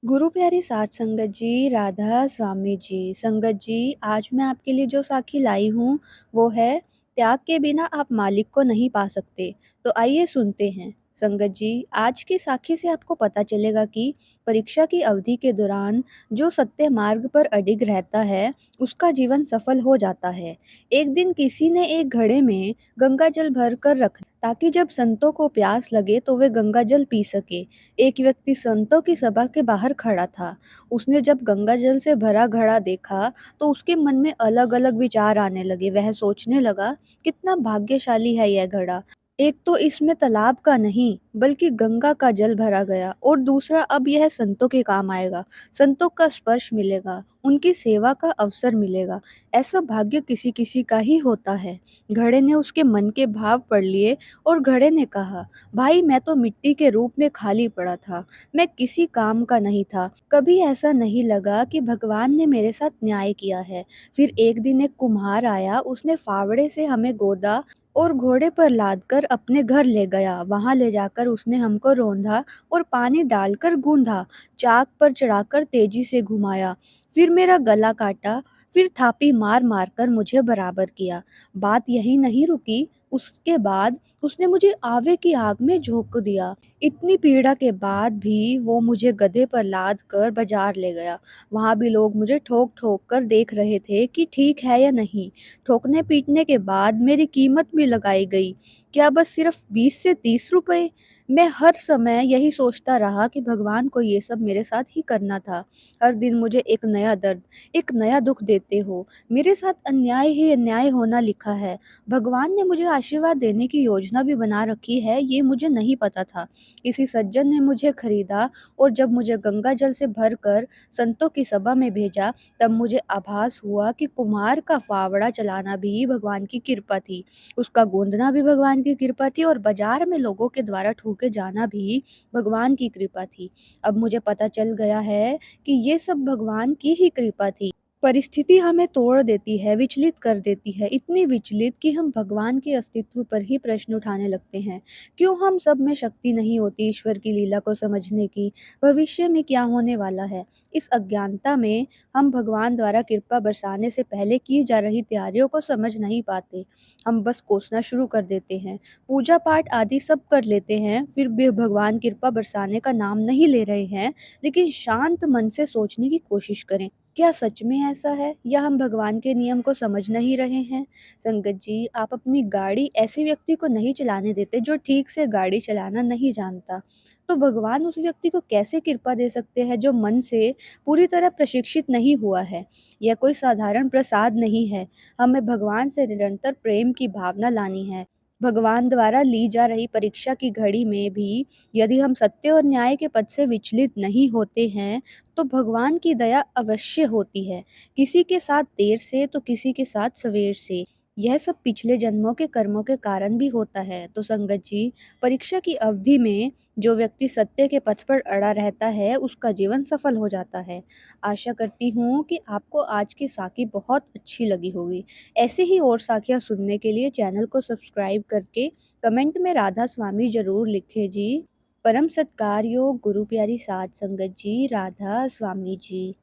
गुरु प्यारी साध संगत जी, राधा स्वामी जी। संगत जी, आज मैं आपके लिए जो साखी लाई हूँ, वो है त्याग के बिना आप मालिक को नहीं पा सकते। तो आइए सुनते हैं। संगत जी, आज की साखी से आपको पता चलेगा कि परीक्षा की अवधि के दौरान जो सत्य मार्ग पर अडिग रहता है, उसका जीवन सफल हो जाता है। एक दिन किसी ने एक घड़े में गंगा जल भर कर रख ताकि जब संतों को प्यास लगे तो वे गंगा जल पी सके। एक व्यक्ति संतों की सभा के बाहर खड़ा था। उसने जब गंगा जल से भरा घड़ा देखा, तो उसके मन में अलग-अलग विचार आने लगे। वह सोचने लगा, कितना भाग्यशाली है यह घड़ा। एक तो इसमें तालाब का नहीं, बल्कि गंगा का जल भरा गया और दूसरा अब यह संतों के काम आएगा। संतों का स्पर्श मिलेगा, उनकी सेवा का अवसर मिलेगा। ऐसा भाग्य किसी-किसी का ही होता है। घड़े ने उसके मन के भाव पढ़ लिए और घड़े ने कहा, भाई मैं तो मिट्टी के रूप में खाली पड़ा था, मैं किसी काम का नहीं था, कभी ऐसा नहीं लगा कि भगवान ने मेरे साथ न्याय किया है। फिर एक दिन एक कुम्हार आया, उसने फावड़े से हमें गोदा और घोड़े पर लादकर अपने घर ले गया। वहां ले जाकर उसने हमको रौंदा और पानी डालकर गूंधा, चाक पर चढ़ाकर तेजी से घुमाया, फिर मेरा गला काटा, फिर थापी मार मार कर मुझे बराबर किया। बात यही नहीं रुकी, उसके बाद उसने मुझे आवे की आग में झोंक दिया। इतनी पीड़ा के बाद भी वो मुझे गधे पर लाद कर बाजार ले गया। वहां भी लोग मुझे ठोक ठोक कर देख रहे थे कि ठीक है या नहीं। ठोकने पीटने के बाद मेरी कीमत भी लगाई गई। क्या बस सिर्फ 20 से 30 रुपए? मैं हर समय यही सोचता रहा कि भगवान को ये सब मेरे साथ ही करना था। हर दिन मुझे एक नया दर्द, एक नया दुख देते हो। मेरे साथ अन्याय ही अन्याय होना लिखा है। भगवान ने मुझे आशीर्वाद देने की योजना भी बना रखी है, ये मुझे नहीं पता था। किसी सज्जन ने मुझे खरीदा और जब मुझे गंगा जल से भरकर संतों की सभा में भेजा, तब मुझे आभास हुआ कि कुम्हार का फावड़ा चलाना भी भगवान की कृपा थी, उसका गूंदना भी भगवान की कृपा थी और बाजार में लोगों के द्वारा ठोके जाना भी भगवान की कृपा थी। अब मुझे पता चल गया है कि ये सब भगवान की ही कृपा थी। परिस्थिति हमें तोड़ देती है, विचलित कर देती है, इतनी विचलित कि हम भगवान के अस्तित्व पर ही प्रश्न उठाने लगते हैं। क्यों हम सब में शक्ति नहीं होती ईश्वर की लीला को समझने की, भविष्य में क्या होने वाला है? इस अज्ञानता में हम भगवान द्वारा कृपा बरसाने से पहले की जा रही तैयारियों को समझ नहीं पाते। हम बस कोसना शुरू कर देते हैं, पूजा पाठ आदि सब कर लेते हैं, फिर भी भगवान कृपा बरसाने का नाम नहीं ले रहे हैं। लेकिन शांत मन से सोचने की कोशिश करें, क्या सच में ऐसा है या हम भगवान के नियम को समझ नहीं रहे हैं? संगत जी, आप अपनी गाड़ी ऐसे व्यक्ति को नहीं चलाने देते जो ठीक से गाड़ी चलाना नहीं जानता। तो भगवान उस व्यक्ति को कैसे कृपा दे सकते हैं जो मन से पूरी तरह प्रशिक्षित नहीं हुआ है? यह कोई साधारण प्रसाद नहीं है। हमें भगवान से निरंतर प्रेम की भावना लानी है। भगवान द्वारा ली जा रही परीक्षा की घड़ी में भी यदि हम सत्य और न्याय के पथ से विचलित नहीं होते हैं, तो भगवान की दया अवश्य होती है, किसी के साथ देर से तो किसी के साथ सवेर से। यह सब पिछले जन्मों के कर्मों के कारण भी होता है। तो संगत जी, परीक्षा की अवधि में जो व्यक्ति सत्य के पथ पर अड़ा रहता है, उसका जीवन सफल हो जाता है। आशा करती हूँ कि आपको आज की साखी बहुत अच्छी लगी होगी। ऐसे ही और साखियाँ सुनने के लिए चैनल को सब्सक्राइब करके कमेंट में राधा स्वामी जरूर लिखें जी। परम सत्कार योग गुरु प्यारी साध संगत जी, राधा स्वामी जी।